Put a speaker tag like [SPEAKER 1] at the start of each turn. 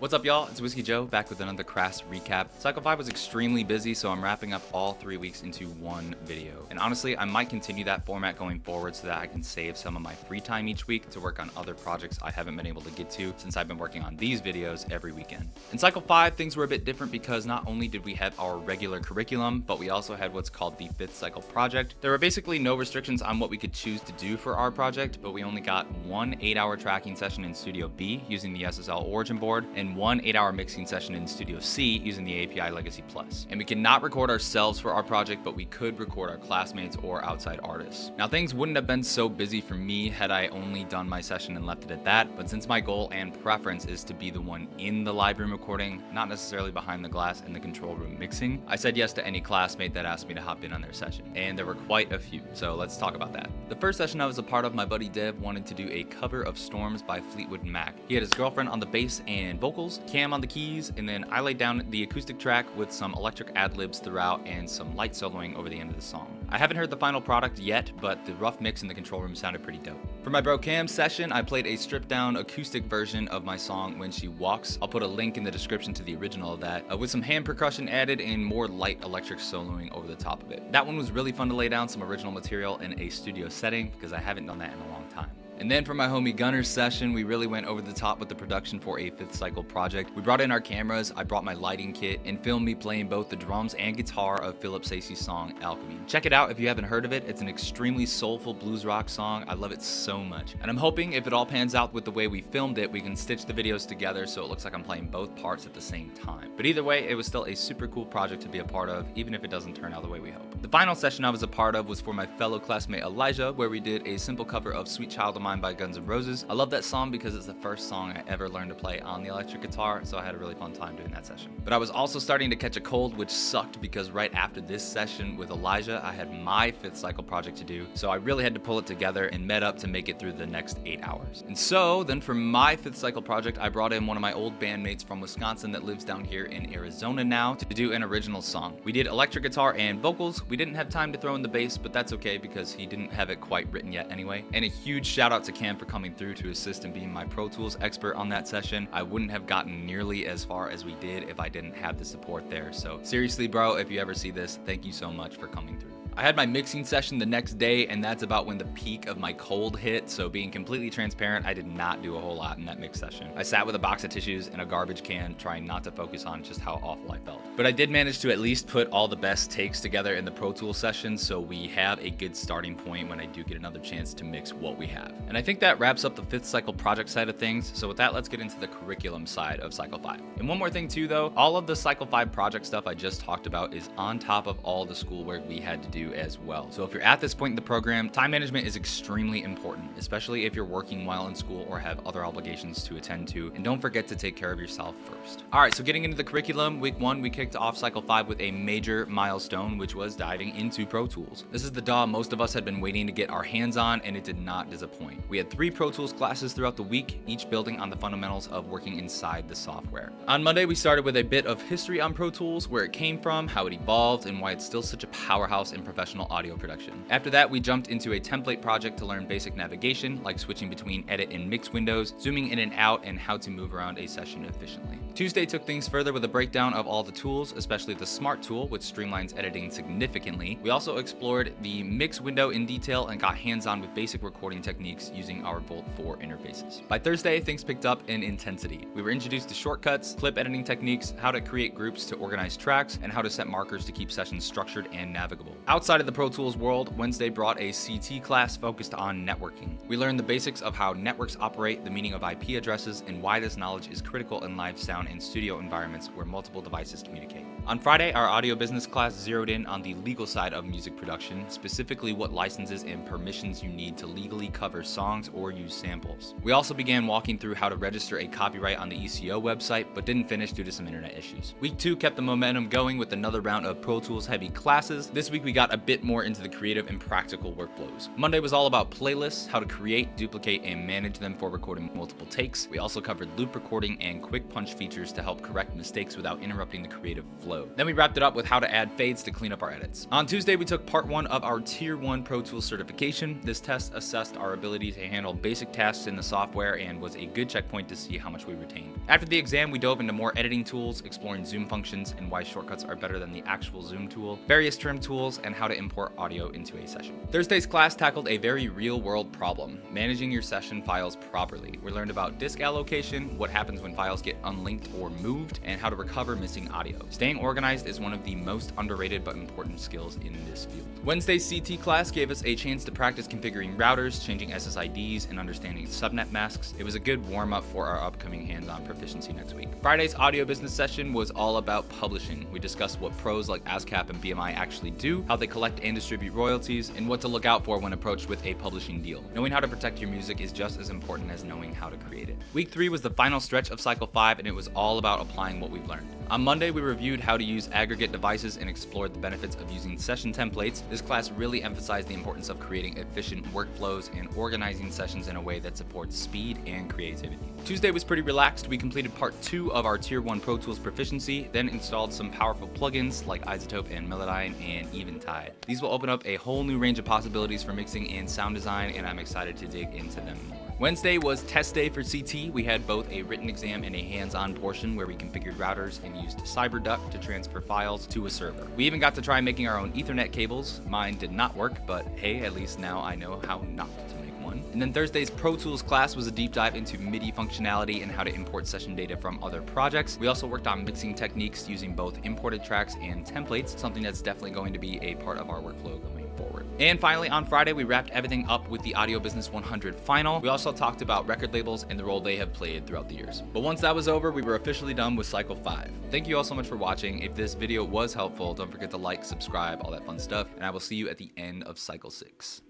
[SPEAKER 1] What's up, y'all? It's Whiskey Joe back with another CRAS recap. Cycle 5 was extremely busy, so I'm wrapping up all 3 weeks into one video. And honestly, I might continue that format going forward so that I can save some of my free time each week to work on other projects I haven't been able to get to since I've been working on these videos every weekend. In Cycle 5, things were a bit different because not only did we have our regular curriculum, but we also had what's called the 5th Cycle Project. There were basically no restrictions on what we could choose to do for our project, but we only got one 8-hour tracking session in Studio B using the SSL Origin board, and one 8-hour mixing session in Studio C using the API Legacy Plus. And we cannot record ourselves for our project, but we could record our classmates or outside artists. Now, things wouldn't have been so busy for me had I only done my session and left it at that, but since my goal and preference is to be the one in the live room recording, not necessarily behind the glass in the control room mixing, I said yes to any classmate that asked me to hop in on their session. And there were quite a few, so let's talk about that. The first session I was a part of, my buddy Dev wanted to do a cover of Storms by Fleetwood Mac. He had his girlfriend on the bass and vocals, Cam on the keys, and then I laid down the acoustic track with some electric ad-libs throughout and some light soloing over the end of the song. I haven't heard the final product yet, but the rough mix in the control room sounded pretty dope. For my bro Cam's session, I played a stripped-down acoustic version of my song When She Walks. I'll put a link in the description to the original of that, with some hand percussion added and more light electric soloing over the top of it. That one was really fun to lay down some original material in a studio setting because I haven't done that in a long time. And then for my homie Gunner's session, we really went over the top with the production for a 5th Cycle project. We brought in our cameras, I brought my lighting kit, and filmed me playing both the drums and guitar of Philip Sacey's song Alchemy. Check it out if you haven't heard of it. It's an extremely soulful blues rock song. I love it so much. And I'm hoping if it all pans out with the way we filmed it, we can stitch the videos together so it looks like I'm playing both parts at the same time. But either way, it was still a super cool project to be a part of, even if it doesn't turn out the way we hope. The final session I was a part of was for my fellow classmate Elijah, where we did a simple cover of Sweet Child of Mine by Guns N' Roses. I love that song because it's the first song I ever learned to play on the electric guitar, so I had a really fun time doing that session. But I was also starting to catch a cold, which sucked because right after this session with Elijah, I had my 5th Cycle project to do, so I really had to pull it together and met up to make it through the next 8 hours. And so then for my 5th Cycle project, I brought in one of my old bandmates from Wisconsin that lives down here in Arizona now to do an original song. We did electric guitar and vocals. We didn't have time to throw in the bass, but that's okay because he didn't have it quite written yet anyway. And a huge shout out to Cam for coming through to assist and being my Pro Tools expert on that session. I wouldn't have gotten nearly as far as we did if I didn't have the support there. So seriously, bro, if you ever see this, thank you so much for coming through. I had my mixing session the next day, and that's about when the peak of my cold hit, so being completely transparent, I did not do a whole lot in that mix session. I sat with a box of tissues and a garbage can, trying not to focus on just how awful I felt. But I did manage to at least put all the best takes together in the Pro Tools session, so we have a good starting point when I do get another chance to mix what we have. And I think that wraps up the 5th Cycle project side of things, so with that, let's get into the curriculum side of Cycle 5. And one more thing too though, all of the Cycle 5 project stuff I just talked about is on top of all the schoolwork we had to do as well. So if you're at this point in the program, time management is extremely important, especially if you're working while in school or have other obligations to attend to, and don't forget to take care of yourself first. All right, so getting into the curriculum, week 1, we kicked off Cycle 5 with a major milestone, which was diving into Pro Tools. This is the DAW most of us had been waiting to get our hands on, and it did not disappoint. We had 3 Pro Tools classes throughout the week, each building on the fundamentals of working inside the software. On Monday, we started with a bit of history on Pro Tools, where it came from, how it evolved, and why it's still such a powerhouse in professional audio production. After that, we jumped into a template project to learn basic navigation, like switching between edit and mix windows, zooming in and out, and how to move around a session efficiently. Tuesday took things further with a breakdown of all the tools, especially the Smart tool, which streamlines editing significantly. We also explored the mix window in detail and got hands-on with basic recording techniques using our Volt 4 interfaces. By Thursday, things picked up in intensity. We were introduced to shortcuts, clip editing techniques, how to create groups to organize tracks, and how to set markers to keep sessions structured and navigable. Outside of the Pro Tools world, Wednesday brought a CT class focused on networking. We learned the basics of how networks operate, the meaning of IP addresses, and why this knowledge is critical in live sound and studio environments where multiple devices communicate. On Friday, our audio business class zeroed in on the legal side of music production, specifically what licenses and permissions you need to legally cover songs or use samples. We also began walking through how to register a copyright on the ECO website, but didn't finish due to some internet issues. Week 2 kept the momentum going with another round of Pro Tools heavy classes. This week we got a bit more into the creative and practical workflows. Monday was all about playlists, how to create, duplicate, and manage them for recording multiple takes. We also covered loop recording and quick punch features to help correct mistakes without interrupting the creative flow. flow. Then we wrapped it up with how to add fades to clean up our edits. On Tuesday, we took part 1 of our Tier 1 Pro Tools certification. This test assessed our ability to handle basic tasks in the software and was a good checkpoint to see how much we retained. After the exam, we dove into more editing tools, exploring zoom functions and why shortcuts are better than the actual zoom tool, various trim tools, and how to import audio into a session. Thursday's class tackled a very real-world problem, managing your session files properly. We learned about disk allocation, what happens when files get unlinked or moved, and how to recover missing audio. Staying organized is one of the most underrated but important skills in this field. Wednesday's CT class gave us a chance to practice configuring routers, changing SSIDs, and understanding subnet masks. It was a good warm-up for our upcoming hands-on proficiency next week. Friday's audio business session was all about publishing. We discussed what pros like ASCAP and BMI actually do, how they collect and distribute royalties, and what to look out for when approached with a publishing deal. Knowing how to protect your music is just as important as knowing how to create it. Week 3 was the final stretch of Cycle 5, and it was all about applying what we've learned. On Monday, we reviewed how to use aggregate devices and explored the benefits of using session templates. This class really emphasized the importance of creating efficient workflows and organizing sessions in a way that supports speed and creativity. Tuesday was pretty relaxed. We completed part 2 of our Tier 1 Pro Tools proficiency, then installed some powerful plugins like Isotope and Melodyne and Eventide. These will open up a whole new range of possibilities for mixing and sound design, and I'm excited to dig into them more. Wednesday was test day for CT. We had both a written exam and a hands-on portion where we configured routers and used CyberDuck to transfer files to a server. We even got to try making our own Ethernet cables. Mine did not work, but hey, at least now I know how not to make one. And then Thursday's Pro Tools class was a deep dive into MIDI functionality and how to import session data from other projects. We also worked on mixing techniques using both imported tracks and templates, something that's definitely going to be a part of our workflow going forward. And finally, on Friday, we wrapped everything up with the Audio Business 100 final. We also talked about record labels and the role they have played throughout the years. But once that was over, we were officially done with Cycle 5. Thank you all so much for watching. If this video was helpful, don't forget to like, subscribe, all that fun stuff, and I will see you at the end of Cycle 6.